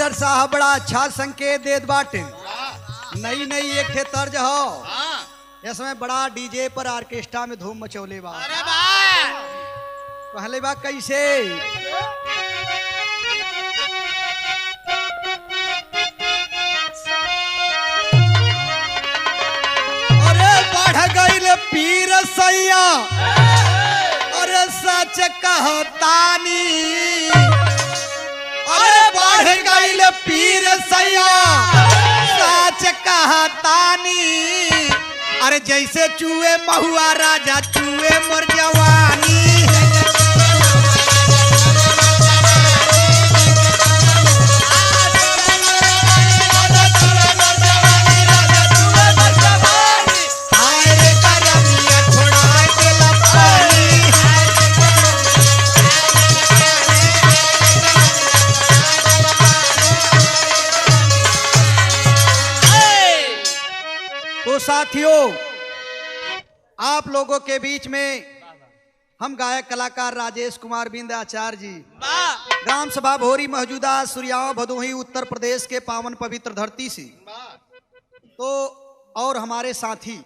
Master साहब बड़ा अच्छा संकेत देत बाटे। नई नई एक ठे तर्ज हो, इसमें बड़ा डीजे पर ऑर्केस्ट्रा में धूम मचौले बा। अरे वाह कहले बा कैसे, अरे बढ़ गईल पीर सैया, अरे सच कहतानी, अरे बढ़ गईल पीर सैया सच कहतानी, अरे जैसे चूहे महुआ राजा चूहे मर जवानी। तो साथियों, आप लोगों के बीच में हम गायक कलाकार राजेश कुमार बिंद आचार्य जी, ग्राम सभा भोरी मौजूदा सुरियाओं भदोही उत्तर प्रदेश के पावन पवित्र धरती से, तो और हमारे साथी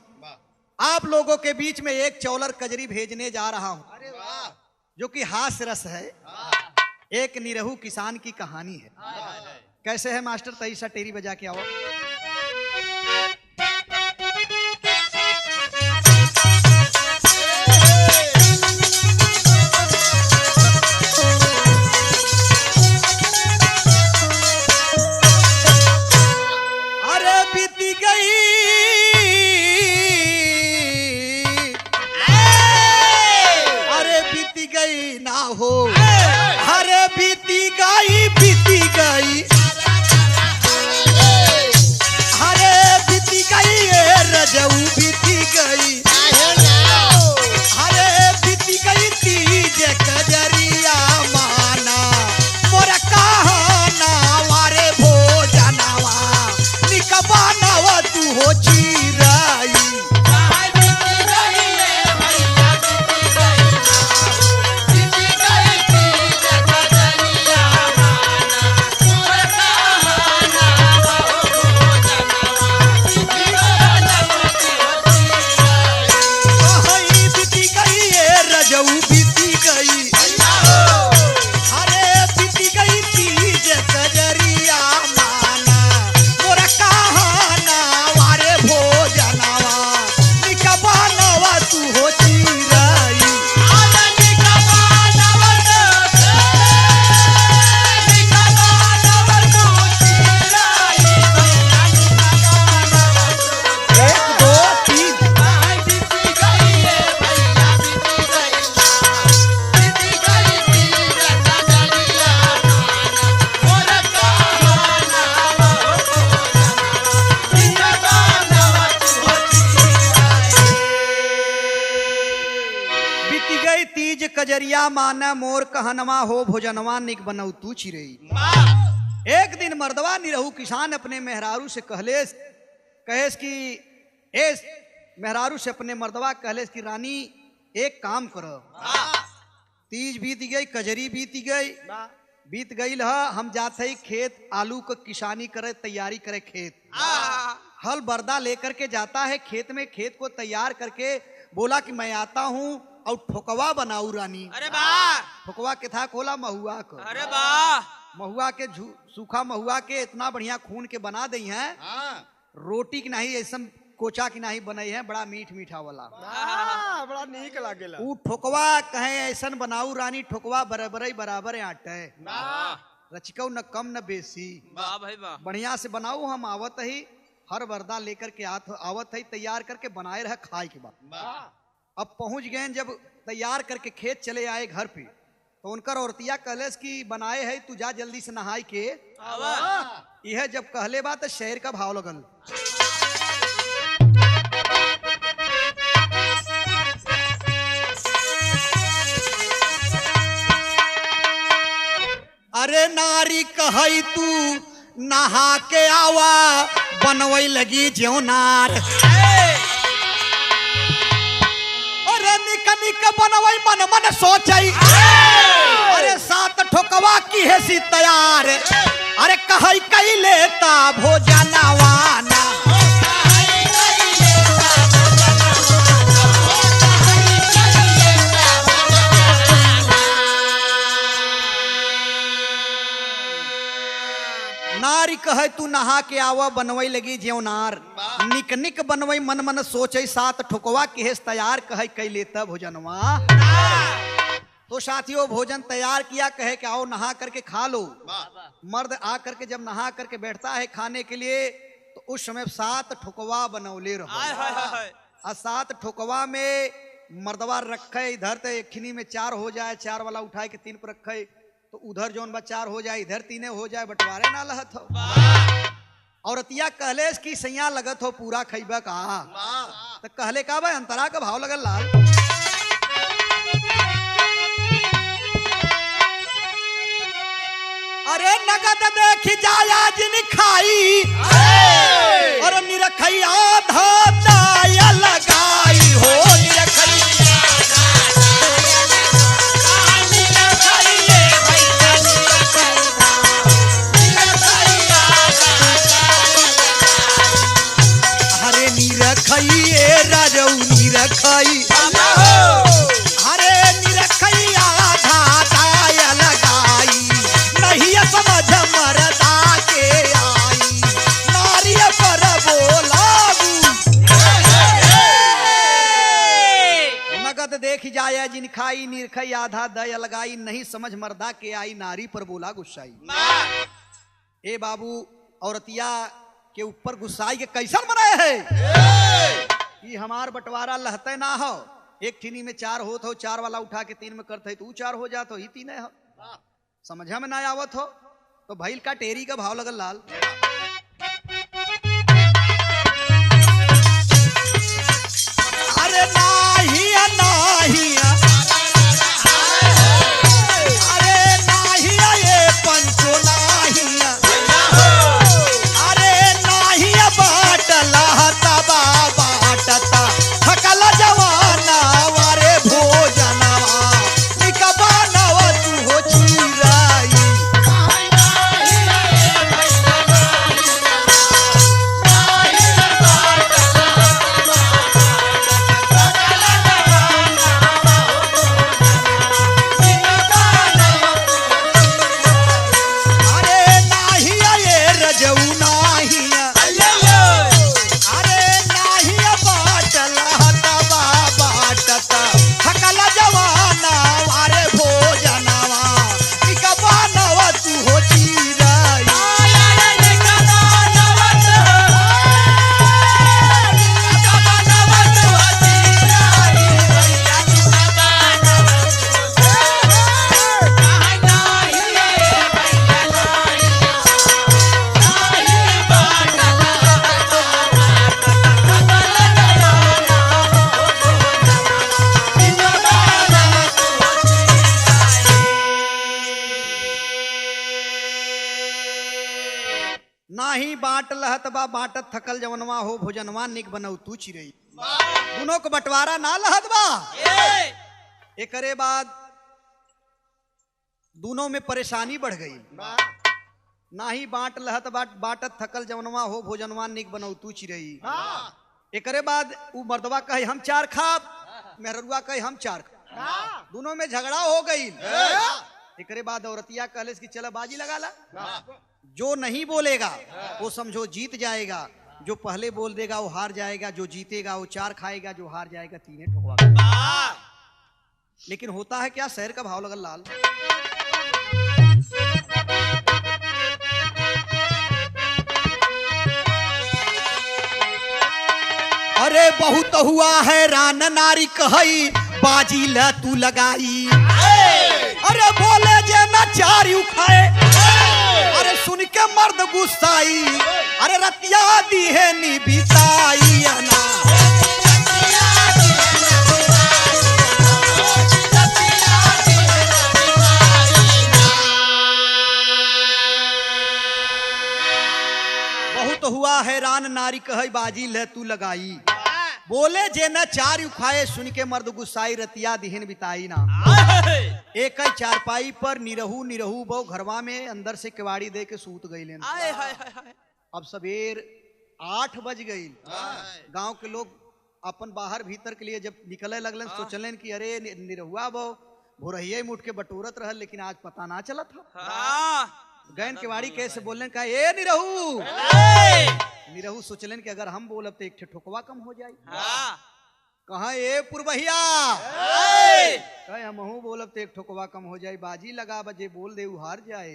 आप लोगों के बीच में एक चौलर कजरी भेजने जा रहा हूं, जो कि हास्य रस है। एक निरहू किसान की कहानी है। कैसे है मास्टर, तई सटेरी बजा के आओ। कजरिया माना मोर कहनवा हो भोजनवा निक बनऊ तू चिरई। एक दिन मर्दवा निरहू किसान अपने मेहरारू से कहेस कि एस मेहरारू से अपने मर्दवा कहलेस कि रानी एक काम करो, तीज बीत गई, कजरी बीत गई हम जाते ही खेत आलू को किसानी करे, तैयारी करे। खेत हल बरदा लेकर के जाता है खेत में, खेत को तैयार करके बोला कि मैं आता हूँ और ठोकवा बनाऊ रानी। अरे वाह, ठोकवा के था खोला महुआ को। अरे वाह, महुआ के सूखा महुआ के इतना बढ़िया खून के बना दी है। रोटी की नहीं ऐसा कोचा की नहीं बनाई है, बड़ा मीठा वाला, बड़ा नीक लागेला। ऊ ठोकवा कहे ऐसा बनाऊ रानी, ठोकवा बराबर आटे, रचकऊ न कम न बेसी, बढ़िया से बनाऊ। हम आवत ही हर बरदा लेकर के आवत है, तैयार करके बनाए रहे खाए के बाद। अब पहुंच गए, जब तैयार करके खेत चले आए घर पे, तो उनकर औरतिया कहलेस कि बनाए है तू जा जल्दी से नहाई के। यह जब कहले बात तो शेर का भाव लगल। अरे नारी कहई तू नहा के आवा, बनवई लगी ज्योनार। निक बनवई मन मन सोचई, अरे सात ठोकवा की है सी तैयार। अरे कहई कई लेता भोजनवाना नारी कहे तू नहा के आवा बनवई लगी जेवनार निक निक बनवई मन मन सोचे सात ठोकवा केस तैयार कहे कई लेता भोजनवा। तो साथियों भोजन तैयार किया कहे कि आओ नहा करके खा लो। मर्द आ करके जब नहा करके बैठता है खाने के लिए तो उस समय 7 ठोकवा बनौले रहो। और 7 ठोकवा में मर्दवा रखे इधर तो एकखिनी में 4 हो जाए, 4 वाला उठाए के 3 पर रखे तो उधर जौन बा 4 हो जाए, इधर 3 हो जाए, बंटवारे ना लहत हो। औरतिया कहले की सैया लगत हो पूरा खैबा कहा तो कहले का भाई अंतरा का भाव लगल लाल। अरे नगद देखी जाया जिन खाई और निरखई आधा दाया लगाई हो निरखई अरे निरखई राजऊ निरखई अरे निरखई आधा दाया लगाई नहीं समझ मरदा के आई नारी पर बोलागू नगद देख जाए जिन खाई निरखई आधा दया लगाई नहीं समझ मर्दा के आई नारी पर बोला गुस्साई। ए बाबू औरतिया के ऊपर गुस्साई के कैसन बनाए है कि हमार बंटवारा लहते ना हो, एक ठीनी में 4 होत हो, 4 वाला उठा के 3 में करते तू 4 हो जात हो, ही 3 हो, समझा में ना आवत हो तो भैल का टेरी का भाव लगल लाल। अरे नाहिया नाहिया अरे नाहिया ये पंचो नाहिया अरे नाहिया बाट लहता बाटता थकल जवाना वारे भोजनवा निकबा नव तू हो चीराई अरे नाहिया ये रजऊ नाहिया अरे नाहिया बाट लहता बाटता थकल जवाना वारे भोजनवा निकबा नव तू हो चीराई नाही बाट लहत बा बाटत थकल जवनवा हो भोजनवा निक बनऊ तू चिरई। दोनों को बंटवारा ना लहत बा। एकरे बाद दोनों में परेशानी बढ़ गई। नाही बाट लहत बाटत थकल जवनवा हो भोजनवा निक बनऊ तू चिरई। एकरे बाद उ मर्दवा कहे हम 4 खाब, मेहरुआ कहे हम 4 खाब, दोनों में झगड़ा हो गई। एकरे बाद औरतिया कहले कि चला बाजी लगा ला, जो नहीं बोलेगा वो समझो जीत जाएगा, जो पहले बोल देगा वो हार जाएगा, जो जीतेगा वो 4 खाएगा, जो हार जाएगा 3 ठोकवा। लेकिन होता है क्या, शहर का भाव लगल लाल। अरे बहुत हुआ है रान नारी कहई बाजी ल तू लगाई। अरे बोले जे न 4 उखाए, अरे सुन के मर्द गुस्साई, अरे रतिया दी है नी बिताई ना। बहुत हुआ हैरान नारी कहई बाजी ले तू लगाई। बोले जे न चार उखाए सुन के मर्द गुस्साई रतिया दिहन बिताई ना। एक ही चारपाई पर निरहू निरहू बहु घरवा में अंदर से केवाड़ी दे के सूत गई लेन। अब सवेर 8 बज गई। गांव के लोग अपन बाहर भीतर के लिए जब निकले लगलन सोचलन कि अरे निरहुआ बहु भोरहिया मुठ के बटोरत रहल, लेकिन आज पता ना चला था। गैन केवाड़ी कैसे बोलन का ए निरहू। निरहू सोचलन कि अगर हम बोलब तो एक ठोकवा कम हो जाए। कहा ए पुरबहिया कहे हमहू बोलब तो एक ठोकवा कम हो जाए। बाजी लगा बजे बोल दे हार जाए।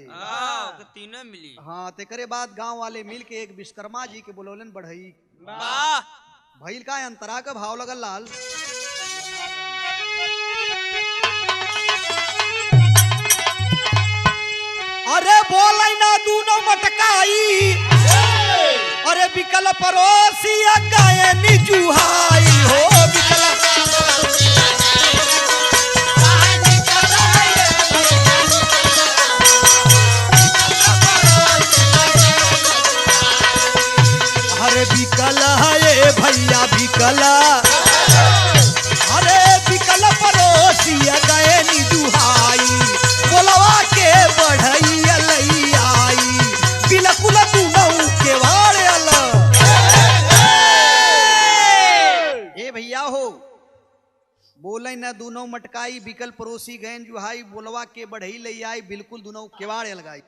तीनों मिली। हाँ तेकरे बाद गांव वाले मिल के एक विश्वकर्मा जी के बोलौलन बढ़ई। भइल का अंतरा का भाव लगल लाल। अरे बोल ना दूनो मटकाई, अरे बिकल परोसी गायनी जुहाई हो बिकल। अरे बिकल है भैया बिकला, अरे बिकल परोसी गायनी जुहाई बोलवा के बढ़ई लई आई बिलकुल दूनऊ के वाड़े अल। ए भैया हो बोले न दूनों मटकाई बिकल परोसी गैन जुहाई बोलवा के बढ़ई लई आई बिल्कुल दूनों केवाड़े अलगाई।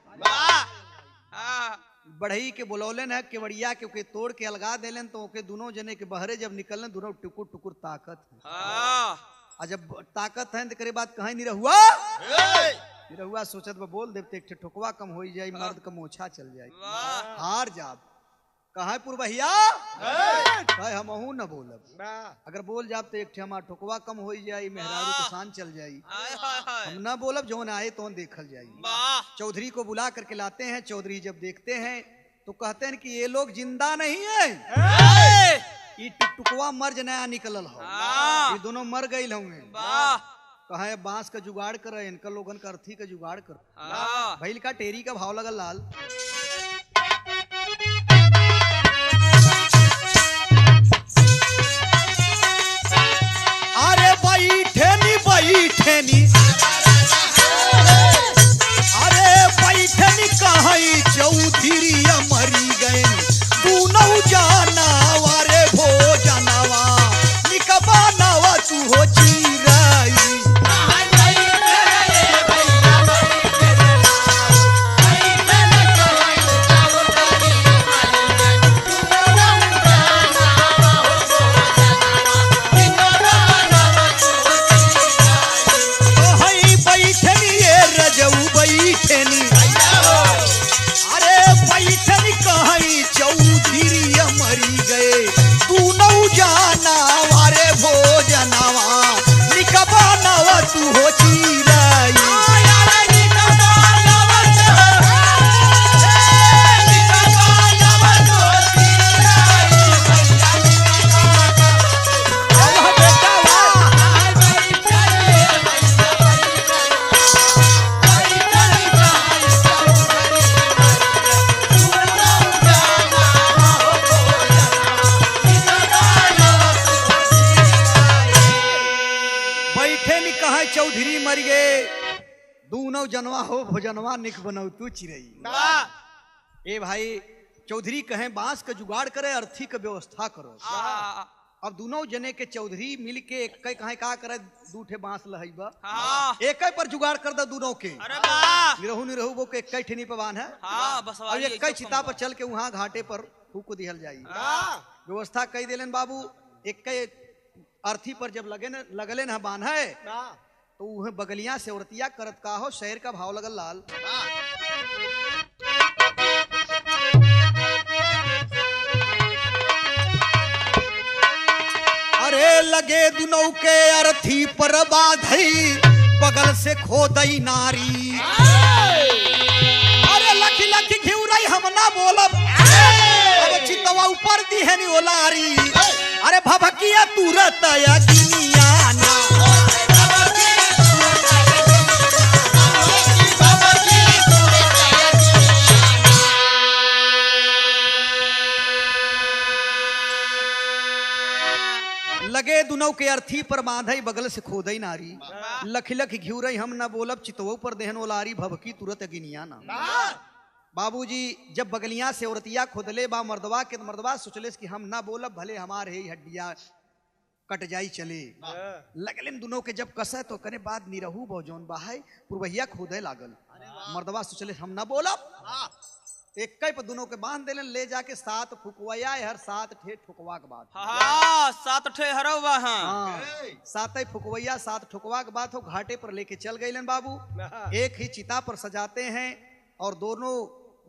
बढ़ई के बोलौलन है केवड़िया के ओके तोड़ के अलगा देलन तो ओके दोनों जने के बहरे जब निकलन दोनों टुकुर टुकुर ताकत है। जब ताकत है तो करे बात कहीं नहीं रहुआ। निरहुआ सोचत बा बोल देते एक ठोकवा कम हो जाए, मर्द का मोछा चल जाए। हार जाब कहा पुरबहिया कहे हमहू न बोलब। अगर बोल जाब तो एक हमार ठोकवा कम हो जाए, मेहरारू को शान चल जाई। हम न बोलब जो आए तो देखल जाई। चौधरी को बुला करके लाते हैं। चौधरी जब देखते हैं तो कहते हैं कि ये लोग जिंदा नहीं है, ये टुकटुकवा मर्ज नया निकलल हो, ये दोनों मर गई होंगे। कहे बांस का जुगाड़ कर इनका लोगन का अर्थी का जुगाड़ कर। भैल का टेरी का भाव लगल लाल। अरे बैठनी बैठनी अरे बैठनी कहीं चौधरी मरी गए दूनऊ जाना वारे भोजनवा निकबा नवा तू हो चिराई। अरे बैठनी कहीं चौधरी मरी गए दूनऊ जाना वारे भोजनवा निकबा नवा तू हो चिराई। चौधरी मर गए दूनौ जनवा हो भोजनवा निक बनौ तू चिरई। ए भाई चौधरी कहे बांस का जुगाड़ करे, अर्थी का व्यवस्था करो। अब दोनों जने के चौधरी मिल के एक कहे का करे दूठे बांस लहईबा एक पर जुगाड़ कर दे दोनों के। निरहू निरहू वो के एक ठेनी पे बांध है और एक चिता पर चल के वहां घाटे पर फूक दिहल जाई। व्यवस्था कई देलन बाबू। एक अर्थी पर जब लगले न बांध है तो वह बगलियां से औरतिया करत का हो शहर का भाव लगल लाल। अरे लगे दुनौ के अर्थी पर बाधई बगल से खोदई नारी। अरे लखी लखी घिउरई हम ना बोलब अब चितवा ऊपर दी है नी ओलारी। अरे भभकिया तुरत या गिनिया ना दुनों के अर्थी पर बांधई बगल से खोदई नारी लख लख घिउरई हम न बोलब चितवो पर देहन ओलारी भभकी तुरत गिनिया ना। बाबूजी जब बगलियां से औरतिया खोदले बा मर्दवा के मर्दवा सोचले कि हम ना बोलब भले हमारे ही हड्डियां कट जाई चले। लगले दोनों के जब कसे तो करे बाद निरहू बहुजौन बाहै पुरवहिया खोदे लागल। मर्दवा सोचले हम ना बोलब एक पर दोनों के बांध देलन ले जाके 7 फुकवाया हर 7 ठे ठुकवा के बाद। हाँ 7 ठे हरवा हाँ। हाँ 7 फुकवैया 7 ठुकवा के बाद हो घाटे पर लेके चल गए बाबू। एक ही चिता पर सजाते हैं और दोनों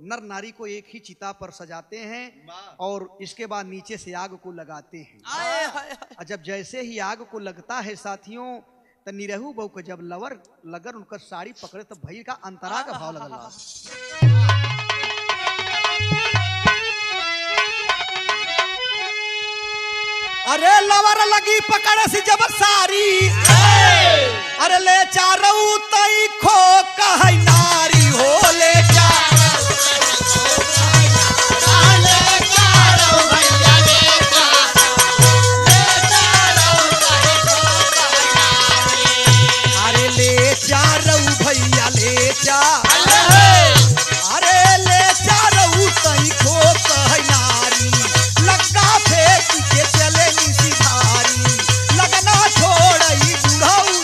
नर नारी को एक ही चिता पर सजाते हैं और इसके बाद नीचे से आग को लगाते हैं। जब जैसे ही आग को लगता है साथियों तो निरहू बहू को जब लवर लगन उनकर साड़ी पकड़े तो भई का अंतरा का भाव लगल। अरे लवर लगी पकड़ सी जब सारी अरे ले चारऊ तई खो कह नारी हो ले अरे ले चारऊ भैया ले चा अरे ले चारऊ तई खो कह नारी लगा फेंक के चले निसी धारी लगना छोड़ई बुढ़ऊ।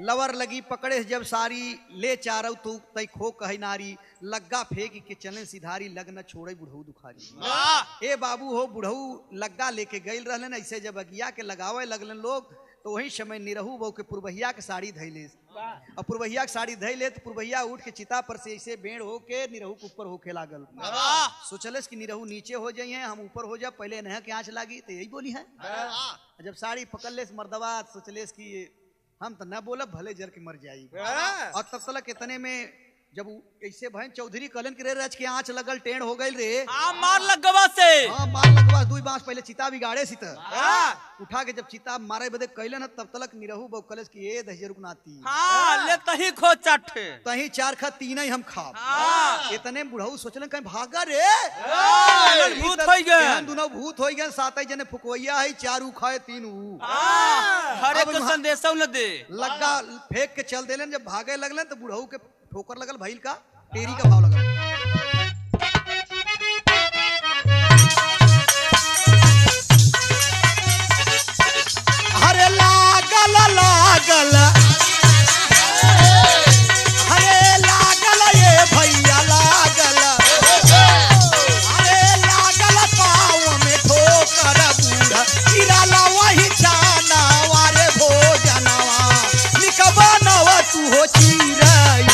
लवर लगी पकड़े जब सारी ले चारऊ तू तई खो कह नारी लग्गा फेंक के चले सिधारी लगना छोड़े बुढ़ऊ दुखारी। ए बाबू हो बुढ़ऊ लग्गा लेके गइल रहलन ऐसे जब अगिया के लगावे लगलन लोग तो वही समय निरहू बहू के पुरवहिया के साड़ी धैले और पुरवहिया के साड़ी धैले तो पुरवहिया उठ के चिता पर से ऐसे बेड़ होके निरहू के ऊपर होके लागल। सोचलस कि निरहू नीचे हो जाइए हम ऊपर हो जाए पहले नह के आँच लागी तो यही बोली है। जब साड़ी पकड़ ले मर्दवा सोचलेस कि हम तो न बोलब भले जर के मर जाई। और तब तलक इतने में जब ऐसे भैन चौधरी कलन के रच के आँच लगल टेढ़ हो गई रे। हाँ मार लगवा से। हाँ मार लगवा 2 बांस पहले चिता बिगाड़े सी उठा के जब चिता मारे बदे कैलन तब तलक निरहू बहु कलश की ए दहिया रुकनाती। हाँ ले तही खो चाटे तही 4 खा 3 ही हम खा। इतने बुढ़ऊ सोचलन कहीं भागा रे भूत हो गए दोनों भूत हो गए 7 जने फुकवैया है 4 ऊ खाए 3 ऊ। हरे को संदेश न दे लग्गा फेंक के चल देलन जब भागे लगलन तो बुढ़ऊ के ठोकर लगल भइल का टेरी का भाव लगल। हरे लागल लागल हरे लागल ये भैया लागल अरे लागल पाँव में ठोकर बूढ़ा गिराला वही छाना वारे भोजनवा निकबा नवा तू हो चीरई।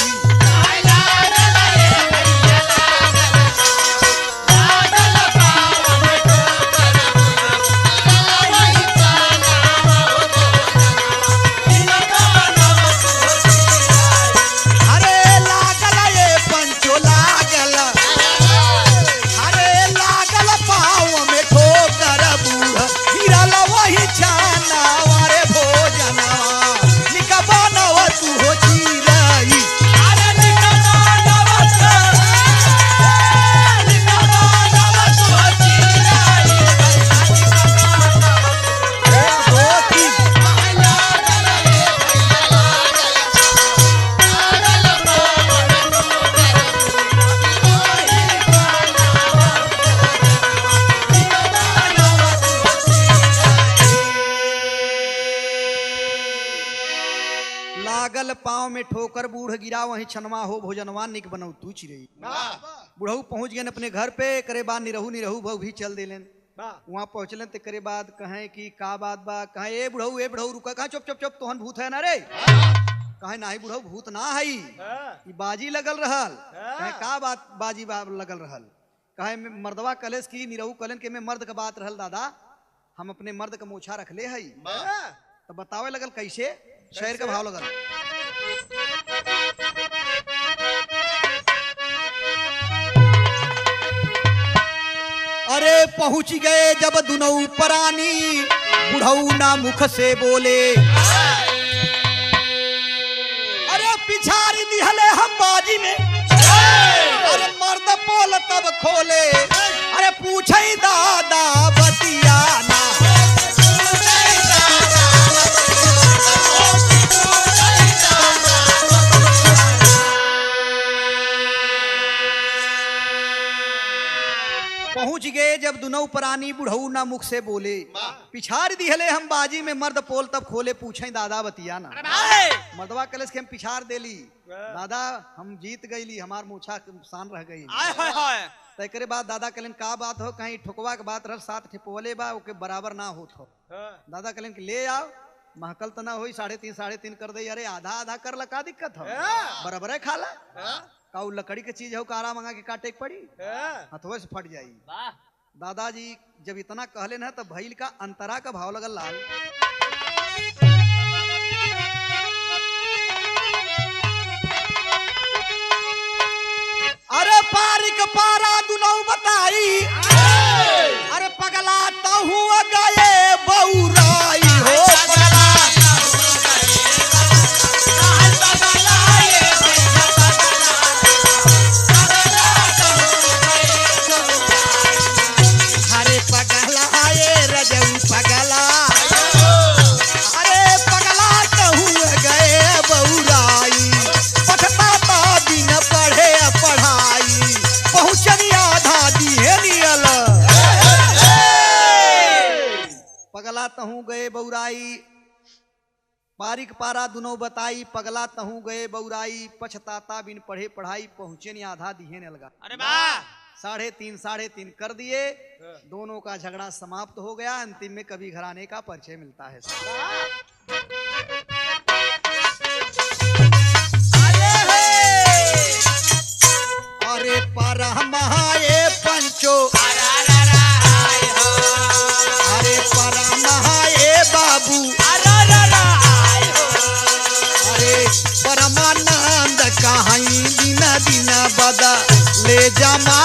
लागल पाँव में ठोकर बूढ़ गिरा वहीं छनवा हो भोजनवा निक बनऊ तू चिरई। बुढ़ऊ पहुंच गए अपने घर पे करे बाद निरहू निरहू भाऊ भी चल देलन। वहाँ पहुंचलन ते करे बाद कहे कि का बात बा कहे ए बुढ़ऊ रुका कहा चुप चुप चुप तोहन भूत है ना रे कहे नाही बुढ़ऊ भूत ना है ई बाजी लगल रहल। कहे का बात बाजी लगल रहल कहे मर्दवा कलेस की निरहू कलन के में मर्द का बात रहल दादा हम अपने मर्द का मोछा रख ले हई। तो बतावे लगल कैसे शेर का भाव लगल। अरे पहुंच गए जब दुनऊ परानी बुढ़ऊ ना मुख से बोले अरे पिछाड़ी दिहले हम बाजी में अरे मर्द पोल तब खोले अरे पूछे दादा बती गए जब दुनौ प्राणी बुढ़ऊ ना मुख से बोले, पिछाड़ दिहले हम बाजी में मर्द पोल तब खोले, पूछे दादा बतिया ना। मर्दवा कलेस के हम पिछाड़ देली, दादा हम जीत गईली, हमार मूछा शान रह गई। तकरे बाद दादा कलन का बात हो, कहीं ठुकवा के बात रह, साथ ठिपोले बा ओके बराबर ना होत हो। दादा कलन के ले आओ, महकल तो ना होई, 3.5 कर दे। अरे आधा आधा कर ला, का दिक्कत हो, बराबर है खाला। काऊ लकड़ी के चीज हो, कारा मंगा के काटे के पड़ी, हथवे से फट जाई। दादाजी जब इतना कहले ना, तब भैल का अंतरा का भाव लगल लाल। अरे पारिक पारा दुनौ बताई, अरे पगला तहु गए बौराई हो, पगला अरे पगला ये रजऊ पगला, अरे पगला तहु गए बौराई, पठता बिन पढ़े पढ़ाई, पहुंचनी आधा दिहे नियल। पगला तहु गए बौराई, पारिक पारा दुनो बताई, पगला तहु गए बौराई, पछताता बिन पढ़े पढ़ाई, पहुंचे नहीं आधा दिहे ने लगा। अरे वाह 3.5 कर दिए, दोनों का झगड़ा समाप्त हो गया। अंतिम में कवि घराने का परिचय मिलता है। अरे परमहाए पंचो, अरे परमहाए बाबू, अरे परमानंद कहीं दिन दिन बदले जमा